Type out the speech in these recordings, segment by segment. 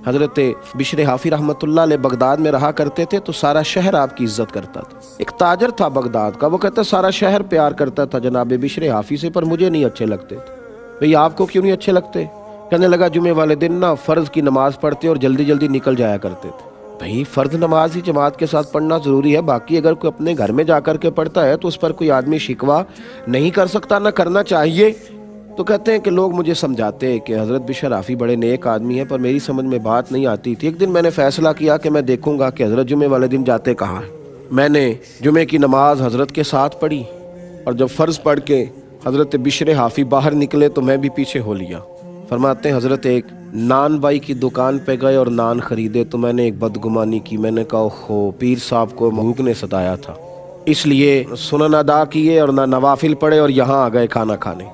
حضرت بشر حافی رحمۃ اللہ علیہ بغداد میں رہا کرتے تھے تو سارا شہر آپ کی عزت کرتا تھا۔ ایک تاجر تھا بغداد کا، وہ کہتا سارا شہر پیار کرتا تھا جناب بشر حافی سے، پر مجھے نہیں اچھے لگتے تھے۔ بھئی آپ کو کیوں نہیں اچھے لگتے؟ کہنے لگا جمعے والے دن نا فرض کی نماز پڑھتے اور جلدی جلدی نکل جایا کرتے تھے۔ بھئی فرض نماز ہی جماعت کے ساتھ پڑھنا ضروری ہے، باقی اگر کوئی اپنے گھر میں جا کر کے پڑھتا ہے تو اس پر کوئی آدمی شکوہ نہیں کر سکتا، نہ کرنا چاہیے۔ تو کہتے ہیں کہ لوگ مجھے سمجھاتے کہ حضرت بشر حافی بڑے نیک آدمی ہیں، پر میری سمجھ میں بات نہیں آتی تھی۔ ایک دن میں نے فیصلہ کیا کہ میں دیکھوں گا کہ حضرت جمعے والے دن جاتے کہاں ہیں۔ میں نے جمعے کی نماز حضرت کے ساتھ پڑھی، اور جب فرض پڑھ کے حضرت بشر حافی باہر نکلے تو میں بھی پیچھے ہو لیا۔ فرماتے ہیں حضرت ایک نان بائی کی دکان پہ گئے اور نان خریدے تو میں نے ایک بدگمانی کی، میں نے کہا خو پیر صاحب کو بھوک نے ستایا تھا، اس لیے سنن ادا کیے اور نہ نوافل پڑھے اور یہاں آ گئے کھانا کھانے۔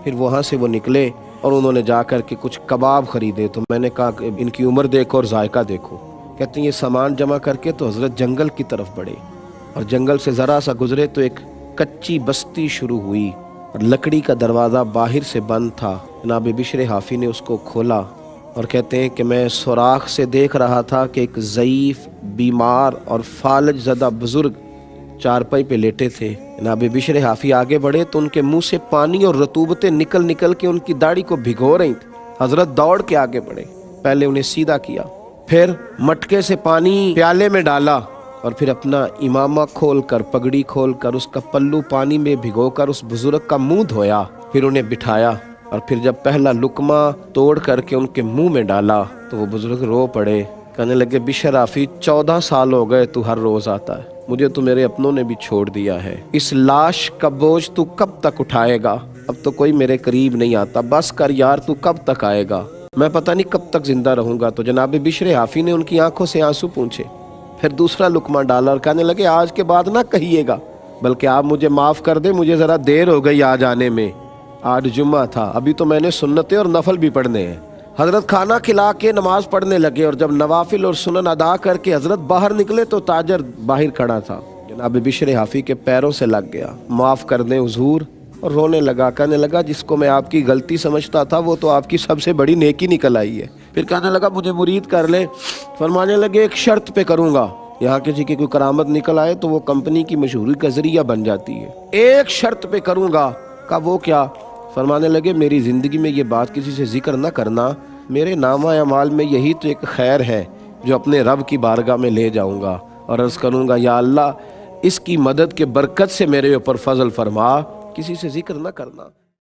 پھر وہاں سے وہ نکلے اور انہوں نے جا کر کے کچھ کباب خریدے تو میں نے کہا کہ ان کی عمر دیکھو اور ذائقہ دیکھو۔ کہتے ہیں یہ سامان جمع کر کے تو حضرت جنگل کی طرف بڑھے، اور جنگل سے ذرا سا گزرے تو ایک کچی بستی شروع ہوئی، اور لکڑی کا دروازہ باہر سے بند تھا۔ جناب بشر حافی نے اس کو کھولا، اور کہتے ہیں کہ میں سوراخ سے دیکھ رہا تھا کہ ایک ضعیف، بیمار اور فالج زدہ بزرگ چارپائی پہ لیٹے تھے۔ جناب بشر حافی آگے بڑھے تو ان کے منہ سے پانی اور رطوبتیں نکل نکل کے ان کی داڑھی کو بھگو رہی تھیں۔ حضرت دوڑ کے آگے بڑھے، پہلے انہیں سیدھا کیا، پھر مٹکے سے پانی پیالے میں ڈالا، اور پھر اپنا امامہ کھول کر، پگڑی کھول کر، اس کا پلو پانی میں بھگو کر اس بزرگ کا منہ دھویا، پھر انہیں بٹھایا، اور پھر جب پہلا لقمہ توڑ کر کے ان کے منہ میں ڈالا تو وہ بزرگ رو پڑے، کہنے لگے بشر حافی 14 سال ہو گئے تو ہر روز آتا ہے، مجھے تو میرے اپنوں نے بھی چھوڑ دیا ہے، اس لاش کا بوجھ تو کب تک اٹھائے گا؟ اب تو کوئی میرے قریب نہیں آتا، بس کر یار، تو کب تک آئے گا؟ میں پتہ نہیں کب تک زندہ رہوں گا۔ تو جناب بشر حافی نے ان کی آنکھوں سے آنسو پونچھے، پھر دوسرا لقمہ ڈالا اور کہنے لگے آج کے بعد نہ کہیے گا، بلکہ آپ مجھے معاف کر دیں، مجھے ذرا دیر ہو گئی آج آنے میں، آج جمعہ تھا، ابھی تو میں نے سنتیں اور نفل بھی پڑھنے ہیں۔ حضرت کھانا کھلا کے نماز پڑھنے لگے، اور جب نوافل اور سنن ادا کر کے حضرت باہر نکلے تو تاجر باہر کھڑا تھا، جناب بشر حافی کے پیروں سے لگ گیا، معاف کر دیں حضور، اور رونے لگا، کہنے لگا جس کو میں آپ کی غلطی سمجھتا تھا وہ تو آپ کی سب سے بڑی نیکی نکل آئی ہے۔ پھر کہنے لگا مجھے مرید کر لے۔ فرمانے لگے ایک شرط پہ کروں گا، یہاں کسی کی کوئی کرامت نکل آئے تو وہ کمپنی کی مشہوری کا ذریعہ بن جاتی ہے، ایک شرط پہ کروں گا۔ کہا وہ کیا؟ فرمانے لگے میری زندگی میں یہ بات کسی سے ذکر نہ کرنا، میرے نامہ اعمال میں یہی تو ایک خیر ہے جو اپنے رب کی بارگاہ میں لے جاؤں گا، اور عرض کروں گا یا اللہ اس کی مدد کے برکت سے میرے اوپر فضل فرما، کسی سے ذکر نہ کرنا۔